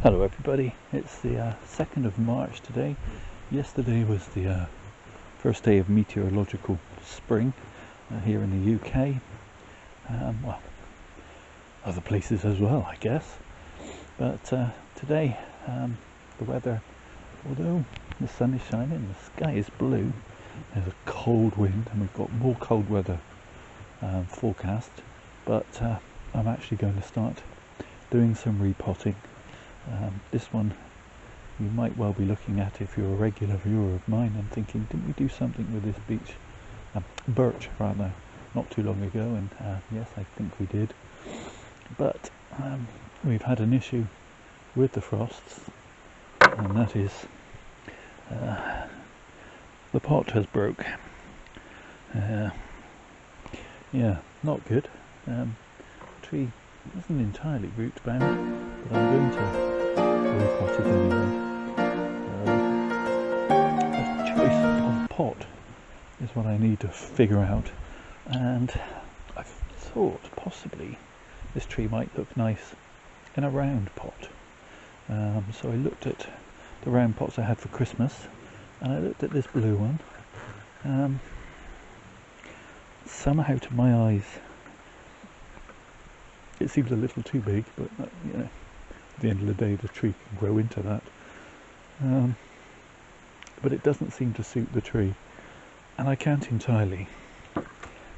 Hello everybody, it's the 2nd of March today. Yesterday was the first day of meteorological spring here in the UK. Well, other places as well, I guess. But today the weather, although the sun is shining, the sky is blue, there's a cold wind and we've got more cold weather forecast. But I'm actually going to start doing some repotting. This one you might well be looking at if you're a regular viewer of mine and thinking, didn't we do something with this birch rather, not too long ago? And yes, I think we did. But we've had an issue with the frosts, and that is the pot has broke. Yeah, not good. Tree isn't entirely root bound, but I'm going to repot it anyway. A choice of pot is what I need to figure out, and I thought possibly this tree might look nice in a round pot. So I looked at the round pots I had for Christmas, and I looked at this blue one. Somehow to my eyes it seems a little too big, but you know, at the end of the day the tree can grow into that. But it doesn't seem to suit the tree, and I can't entirely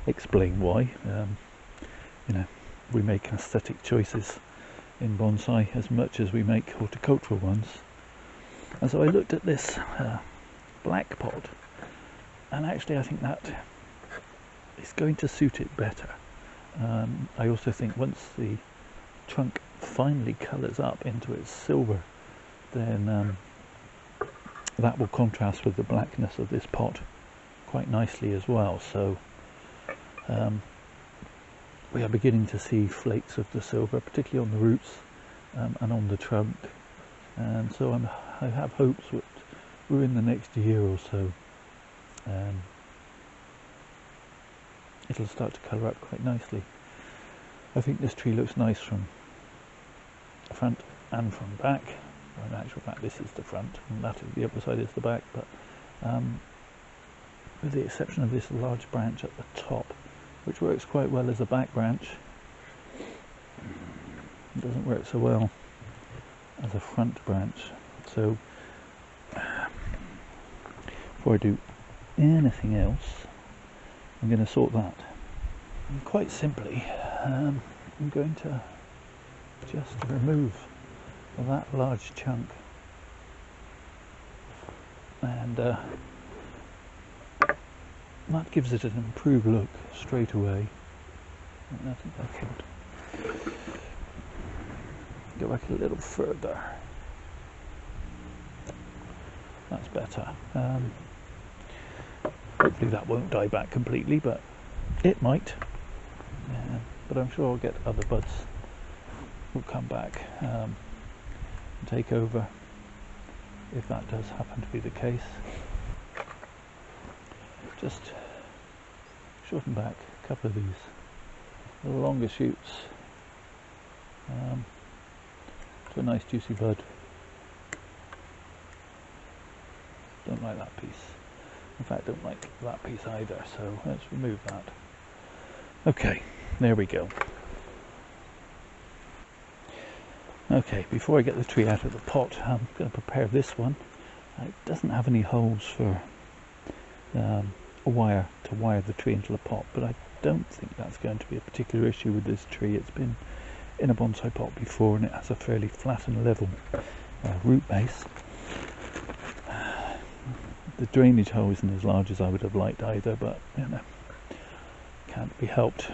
explain why. You know, we make aesthetic choices in bonsai as much as we make horticultural ones. And so I looked at this black pot, and actually I think that is going to suit it better. I also think once the trunk finally colours up into its silver, then that will contrast with the blackness of this pot quite nicely as well. So we are beginning to see flakes of the silver, particularly on the roots and on the trunk, and so I have hopes that within the next year or so it'll start to colour up quite nicely. I think this tree looks nice from front and from back. Well, in actual fact this is the front and the other side is the back, but with the exception of this large branch at the top, which works quite well as a back branch, it doesn't work so well as a front branch. So before I do anything else, I'm going to sort that. And quite simply, I'm going to just remove that large chunk, and that gives it an improved look straight away. And I think I can go back a little further. That's better. Hopefully that won't die back completely, but it might. But I'm sure I'll get other buds will come back and take over if that does happen to be the case. Just shorten back a couple of these longer shoots to a nice juicy bud. Don't like that piece. In fact, don't like that piece either, so let's remove that. Okay, there we go. Okay, before I get the tree out of the pot, I'm going to prepare this one. It doesn't have any holes for a wire to wire the tree into the pot, but I don't think that's going to be a particular issue with this tree. It's been in a bonsai pot before and it has a fairly flat and level root base. The drainage hole isn't as large as I would have liked either, but you know, can't be helped.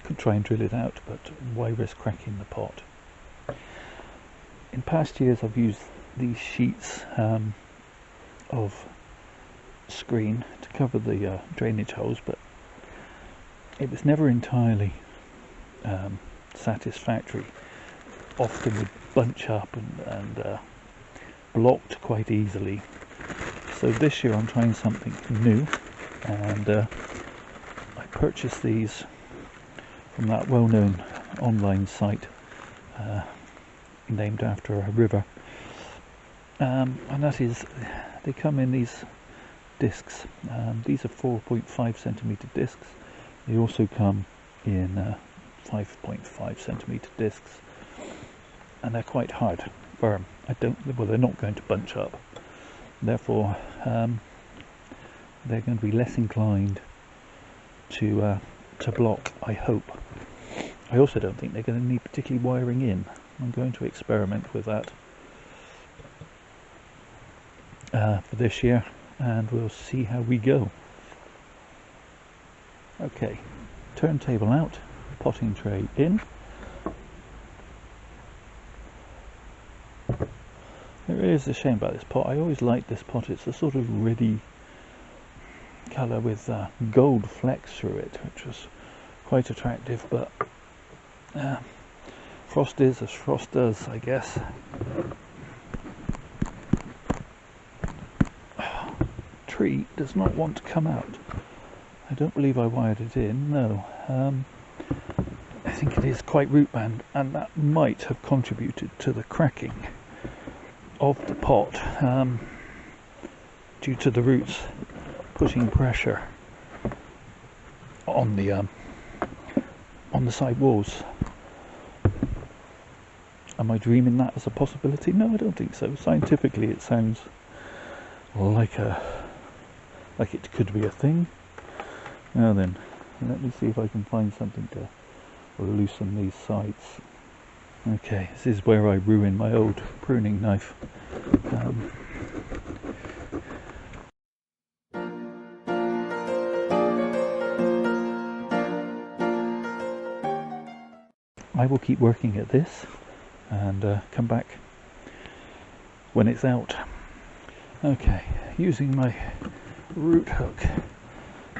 Could try and drill it out, but why risk cracking the pot? In past years I've used these sheets of screen to cover the drainage holes, but it was never entirely satisfactory. Often would bunch up and blocked quite easily. So this year I'm trying something new, and I purchased these from that well-known online site named after a river, and that is, they come in these discs. These are 4.5 centimeter discs. They also come in 5.5 centimeter discs, and they're quite hard, firm. Well, they're not going to bunch up, therefore they're going to be less inclined to block, I hope. I also don't think they're going to need particularly wiring in. I'm going to experiment with that for this year, and we'll see how we go. Okay, turntable out, potting tray in. There is a shame about this pot. I always liked this pot. It's a sort of reddy colour with gold flecks through it, which was quite attractive, but frost is as frost does, I guess. Tree does not want to come out. I don't believe I wired it in, no. I think it is quite root bound, and that might have contributed to the cracking of the pot, due to the roots putting pressure on the side walls. Am I dreaming that as a possibility? No, I don't think so. Scientifically, it sounds like it could be a thing. Now then, let me see if I can find something to loosen these sides. Okay, this is where I ruin my old pruning knife. I will keep working at this and come back when it's out. Okay, using my root hook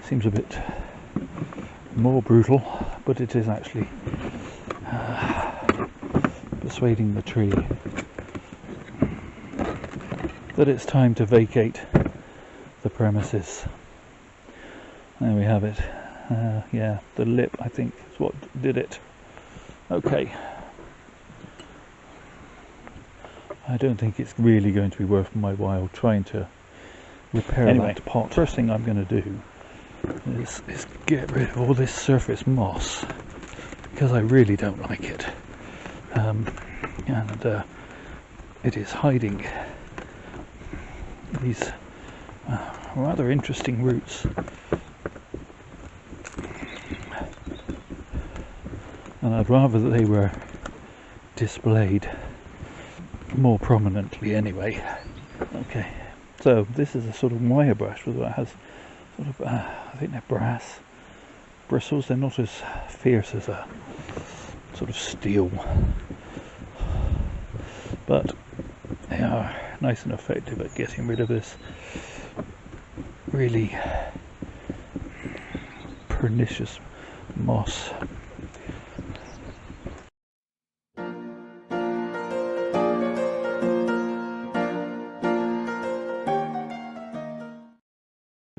seems a bit more brutal, but it is actually persuading the tree that it's time to vacate the premises. There we have it. Yeah, the lip, I think, is what did it. Okay. I don't think it's really going to be worth my while trying to repair that pot. First thing I'm going to do is get rid of all this surface moss, because I really don't like it. And it is hiding these rather interesting roots. And I'd rather that they were displayed more prominently anyway. Okay, so this is a sort of wire brush that has sort of, I think they're brass bristles. They're not as fierce as a sort of steel, but they are nice and effective at getting rid of this really pernicious moss.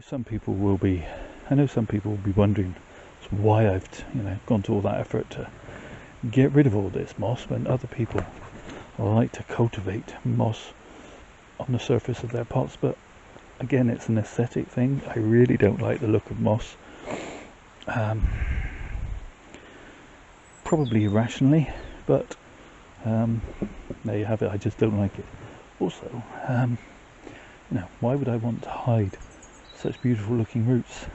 I know some people will be wondering why I've gone to all that effort to get rid of all this moss when other people like to cultivate moss on the surface of their pots. But again, it's an aesthetic thing. I really don't like the look of moss, probably irrationally, but there you have it. I just don't like it. Also, why would I want to hide such beautiful looking roots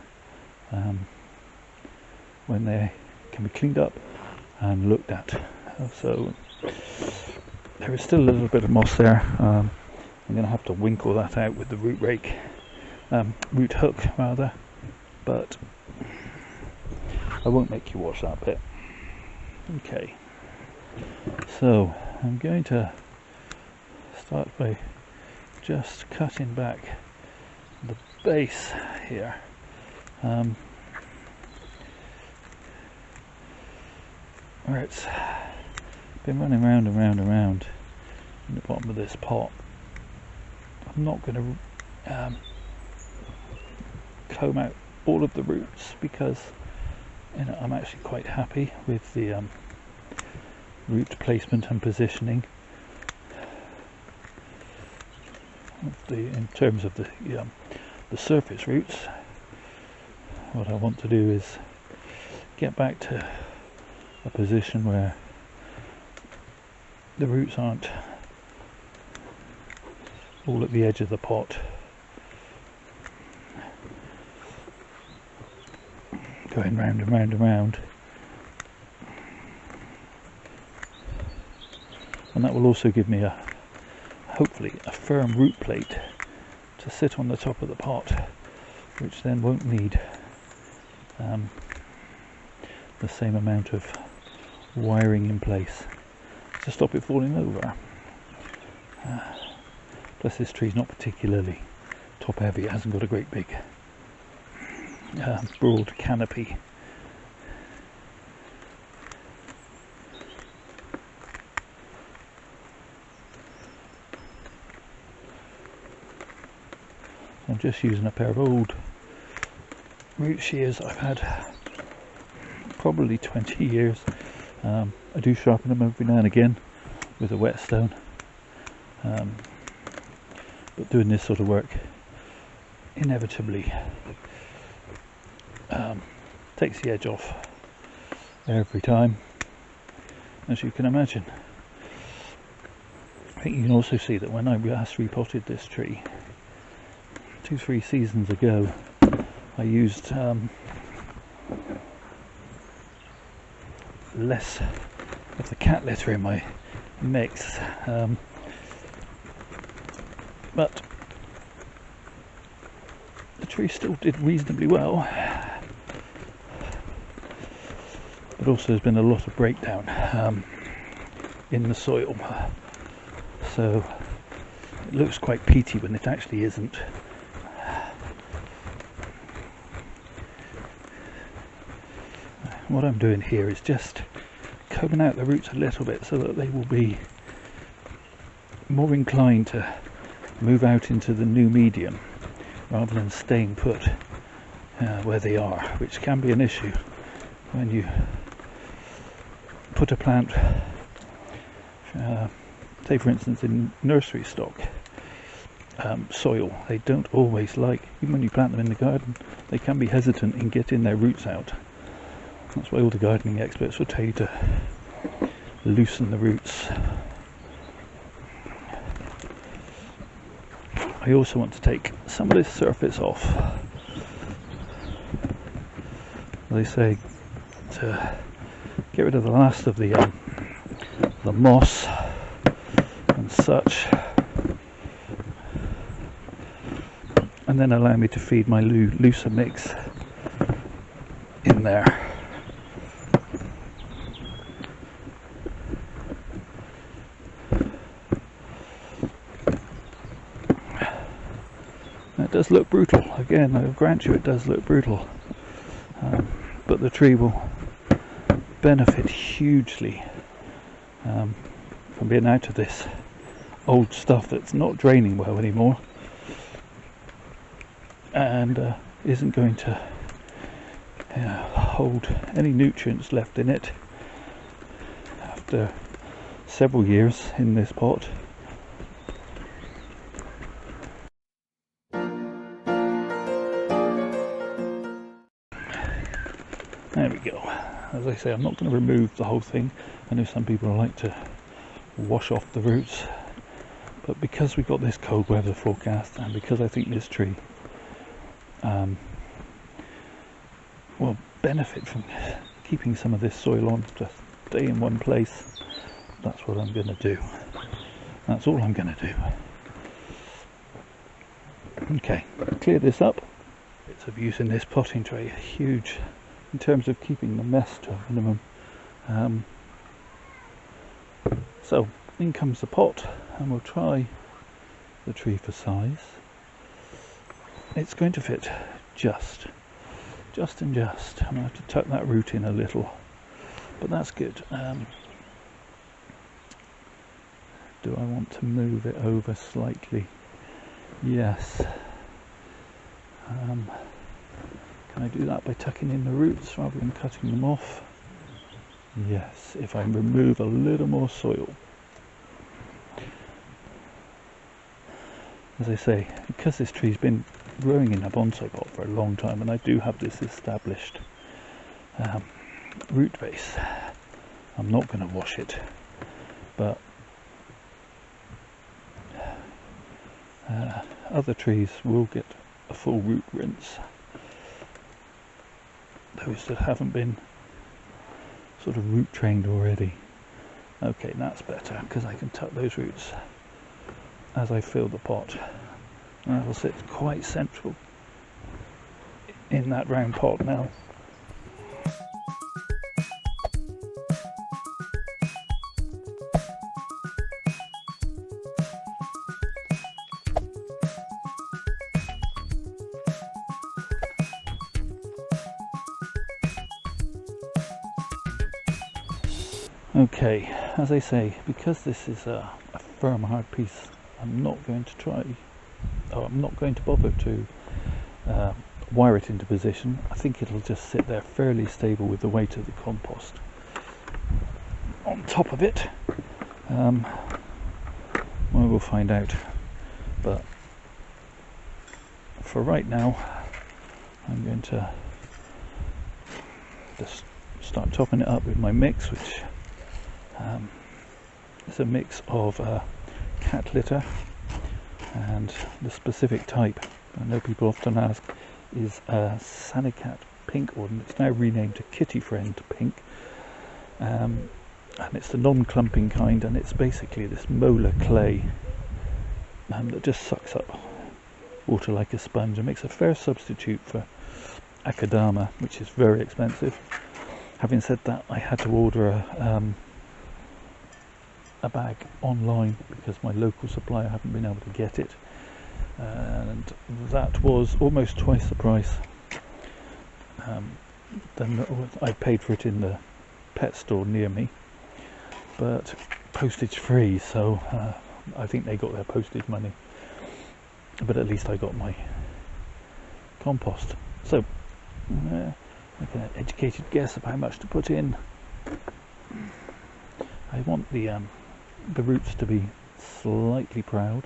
when they can be cleaned up and looked at? So there is still a little bit of moss there. I'm going to have to winkle that out with the root rake, root hook rather, but I won't make you watch that bit. Okay, so I'm going to start by just cutting back the base here. Where it's been running round and round and round in the bottom of this pot. I'm not going to comb out all of the roots, because I'm actually quite happy with the root placement and positioning. in terms of the surface roots. What I want to do is get back to a position where the roots aren't all at the edge of the pot, going round and round and round, and that will also give me hopefully a firm root plate to sit on the top of the pot, which then won't need the same amount of wiring in place to stop it falling over. Plus this tree's not particularly top heavy, it hasn't got a great big broad canopy. I'm just using a pair of old root shears I've had probably 20 years. I do sharpen them every now and again with a whetstone, but doing this sort of work inevitably takes the edge off every time, as you can imagine. I think you can also see that when I last repotted this tree 2-3 seasons ago, I used less of the cat litter in my mix, but the tree still did reasonably well. But also there's been a lot of breakdown in the soil, so it looks quite peaty when it actually isn't. What I'm doing here is just combing out the roots a little bit so that they will be more inclined to move out into the new medium rather than staying put where they are, which can be an issue when you put a plant, say for instance in nursery stock soil. They don't always like, even when you plant them in the garden, they can be hesitant in getting their roots out. That's why all the gardening experts will tell you to loosen the roots. I also want to take some of this surface off. They say to get rid of the last of the moss and such, and then allow me to feed my looser mix in there. It does look brutal, again, I grant you it does look brutal, but the tree will benefit hugely from being out of this old stuff that's not draining well anymore and isn't going to hold any nutrients left in it after several years in this pot. There we go. As I say, I'm not going to remove the whole thing. I know some people like to wash off the roots, but because we've got this cold weather forecast and because I think this tree will benefit from keeping some of this soil on to stay in one place, that's what I'm going to do. That's all I'm going to do. Okay, clear this up. Bits of use in this potting tray, huge in terms of keeping the mess to a minimum. So in comes the pot, and we'll try the tree for size. It's going to fit just. I'm going to have to tuck that root in a little, but that's good. Do I want to move it over slightly? Yes. Can I do that by tucking in the roots rather than cutting them off? Yes, if I remove a little more soil. as I say, because this tree's been growing in a bonsai pot for a long time, and I do have this established root base, I'm not going to wash it, but other trees will get a full root rinse. Those that haven't been sort of root trained already. Okay, that's better because I can tuck those roots as I fill the pot. And that'll sit quite central in that round pot now. Okay, as I say, because this is a firm, hard piece, I'm not going to bother to wire it into position. I think it'll just sit there fairly stable with the weight of the compost on top of it. We will find out, but for right now, I'm going to just start topping it up with my mix, which it's a mix of cat litter, and the specific type, I know people often ask, is Sanicat Pink, or it's now renamed to Kitty Friend Pink, and it's the non-clumping kind, and it's basically this molar clay that just sucks up water like a sponge and makes a fair substitute for Akadama, which is very expensive. Having said that, I had to order a bag online because my local supplier hadn't been able to get it, and that was almost twice the price than I paid for it in the pet store near me, but postage free, so I think they got their postage money, but at least I got my compost. So make an educated guess of how much to put in. I want the roots to be slightly proud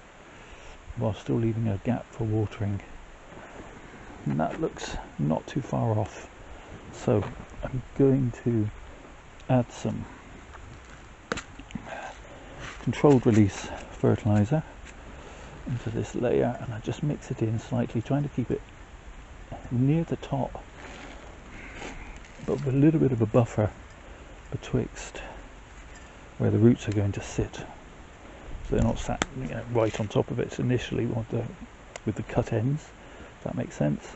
while still leaving a gap for watering, and that looks not too far off. So I'm going to add some controlled release fertilizer into this layer, and I just mix it in slightly, trying to keep it near the top but with a little bit of a buffer betwixt where the roots are going to sit, so they're not sat right on top of it initially with the cut ends, if that makes sense.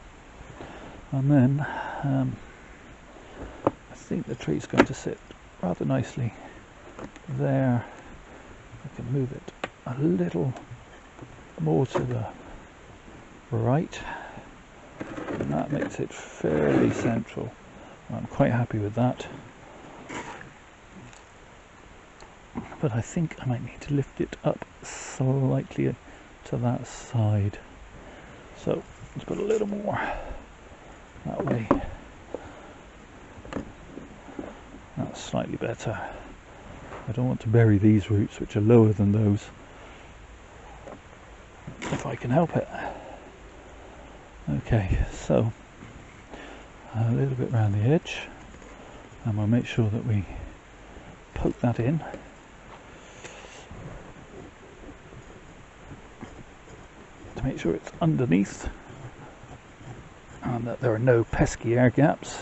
And then I think the tree's going to sit rather nicely there. I can move it a little more to the right, and that makes it fairly central. I'm quite happy with that, but I think I might need to lift it up slightly to that side, so let's put a little more that way. That's slightly better. I don't want to bury these roots, which are lower than those, if I can help it. Okay, so a little bit around the edge, and we'll make sure that we poke that in. To make sure it's underneath and that there are no pesky air gaps.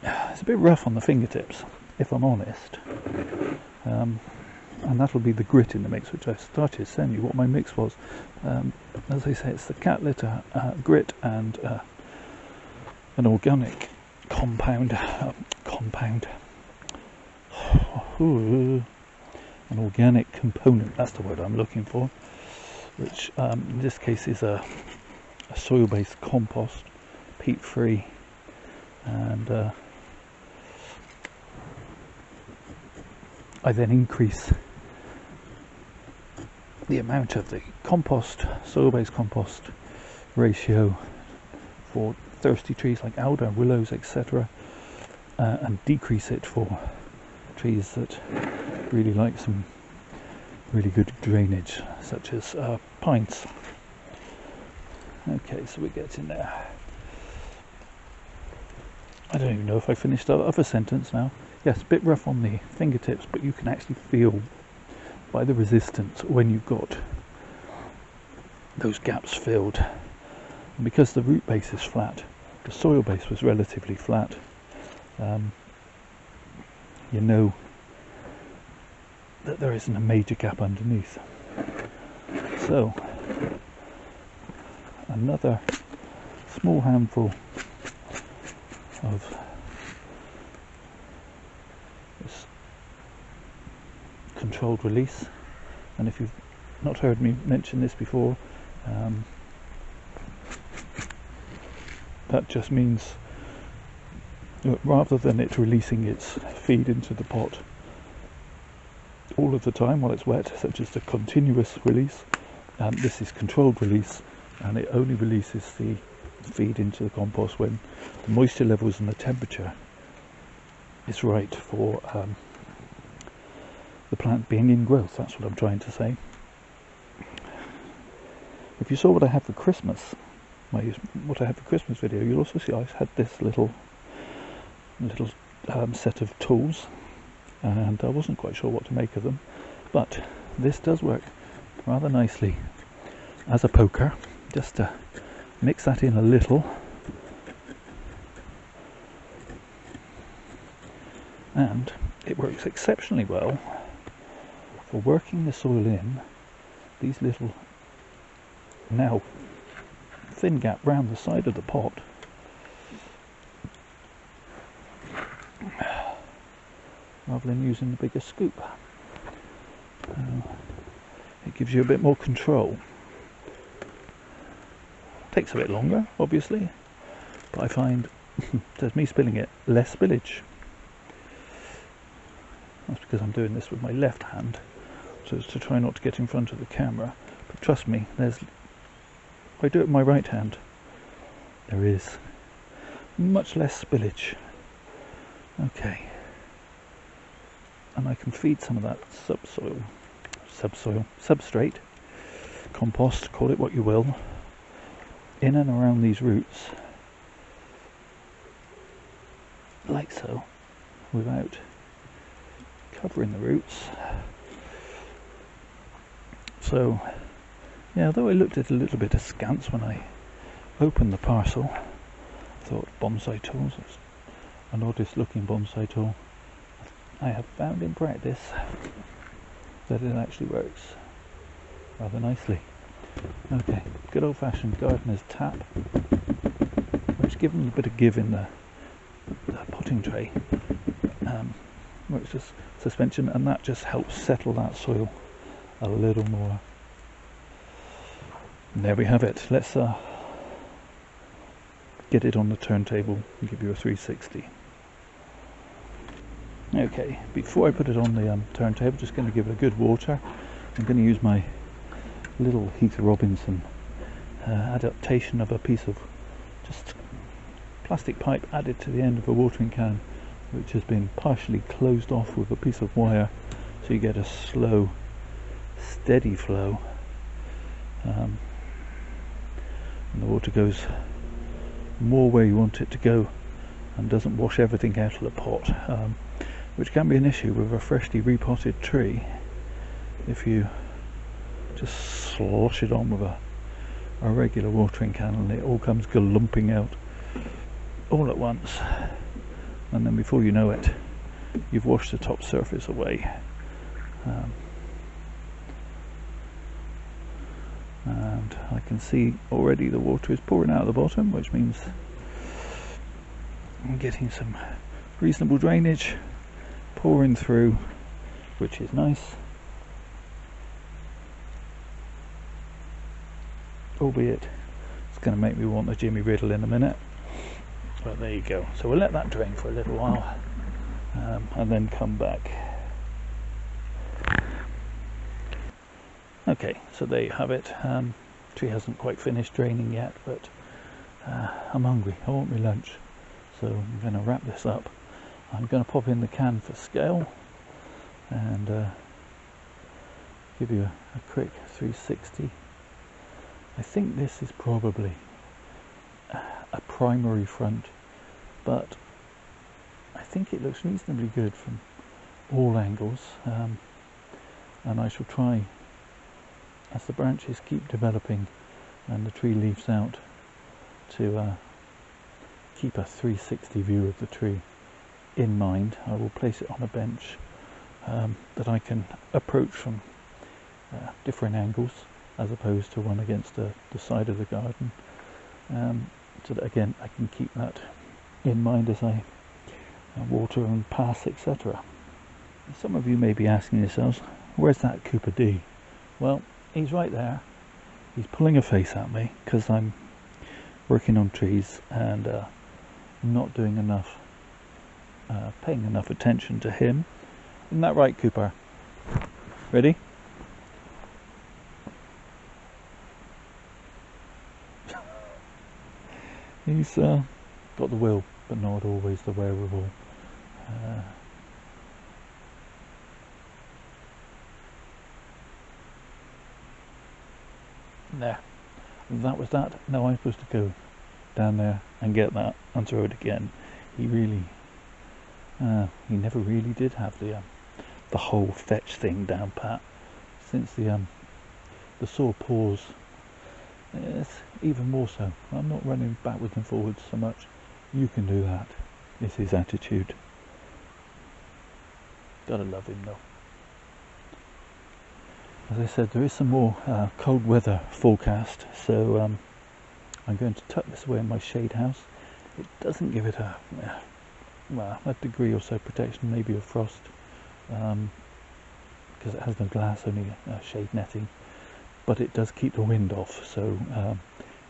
It's a bit rough on the fingertips, if I'm honest, and that'll be the grit in the mix, which I started telling you what my mix was. As I say, it's the cat litter, grit, and an organic compound, an organic component, that's the word I'm looking for, which in this case is a soil-based compost, peat-free, and I then increase the amount of the compost, soil-based compost ratio for thirsty trees like alder, willows, etc., and decrease it for trees that really like some really good drainage, such as pines. Okay, so we're getting there. I don't even know if I finished the other sentence now. Yes, a bit rough on the fingertips, but you can actually feel by the resistance when you've got those gaps filled. And because the root base is flat, the soil base was relatively flat, you know that there isn't a major gap underneath. So another small handful of this controlled release, and if you've not heard me mention this before, that just means rather than it releasing its feed into the pot all of the time while it's wet, such as the continuous release, this is controlled release, and it only releases the feed into the compost when the moisture levels and the temperature is right for the plant being in growth. That's what I'm trying to say. If you saw what I had for Christmas, what I had for Christmas video, you'll also see I had this little set of tools, and I wasn't quite sure what to make of them, but this does work rather nicely as a poker. Just to mix that in a little, and it works exceptionally well for working the soil in these little now thin gap round the side of the pot, rather than using the bigger scoop. It gives you a bit more control. Takes a bit longer, obviously, but I find, there's me spilling it, less spillage. That's because I'm doing this with my left hand, so as to try not to get in front of the camera. But trust me, if I do it with my right hand, there is much less spillage. Okay, and I can feed some of that substrate, compost, call it what you will, in and around these roots, like so, without covering the roots. So yeah, although I looked at a little bit askance when I opened the parcel, I thought bonsai tools, it's an oddest looking bonsai tool. I have found in practice that it actually works rather nicely. Okay, good old-fashioned gardener's tap, which, given a bit of give in the potting tray, works as suspension, and that just helps settle that soil a little more. And there we have it. Let's get it on the turntable and give you a 360. Okay, before I put it on the turntable, just going to give it a good water. I'm going to use my little Heath Robinson adaptation of a piece of just plastic pipe added to the end of a watering can, which has been partially closed off with a piece of wire, so you get a slow, steady flow, and the water goes more where you want it to go and doesn't wash everything out of the pot, which can be an issue with a freshly repotted tree if you just slosh it on with a regular watering can and it all comes glumping out all at once, and then before you know it, you've washed the top surface away. And I can see already the water is pouring out of the bottom, which means I'm getting some reasonable drainage pouring through, which is nice, albeit it's going to make me want a Jimmy Riddle in a minute, but there you go. So we'll let that drain for a little while, and then come back. Okay, so there you have it. Tree hasn't quite finished draining yet, but I'm hungry. I want my lunch, so I'm going to wrap this up. I'm going to pop in the can for scale, and give you a quick 360. I think this is probably a primary front, but I think it looks reasonably good from all angles, and I shall try, as the branches keep developing and the tree leaves out, to keep a 360 view of the tree in mind. I will place it on a bench that I can approach from different angles, as opposed to one against the side of the garden, so that again I can keep that in mind as I water and pass, etc. Some of you may be asking yourselves, where's that Cooper D? Well, he's right there. He's pulling a face at me because I'm working on trees and not doing enough, paying enough attention to him. Isn't that right, Cooper? Ready? He's got the will, but not always the wherewithal. There, that was that. Now I'm supposed to go down there and get that and throw it again. He really, he never really did have the whole fetch thing down pat. Since the sore paws, it's even more so. I'm not running backwards and forwards so much. You can do that. It's his attitude. Gotta love him though. As I said, there is some more cold weather forecast, so I'm going to tuck this away in my shade house. It doesn't give it a degree or so protection, maybe of frost, because it has no glass, only shade netting, but it does keep the wind off, so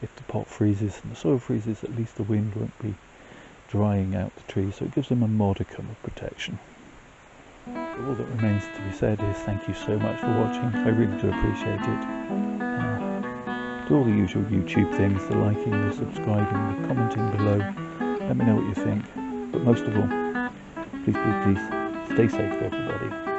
if the pot freezes and the soil freezes, at least the wind won't be drying out the tree, so it gives them a modicum of protection. All that remains to be said is thank you so much for watching. I really do appreciate it. Do all the usual YouTube things, the liking, the subscribing, the commenting below. Let me know what you think. But most of all, please, please, please, stay safe everybody.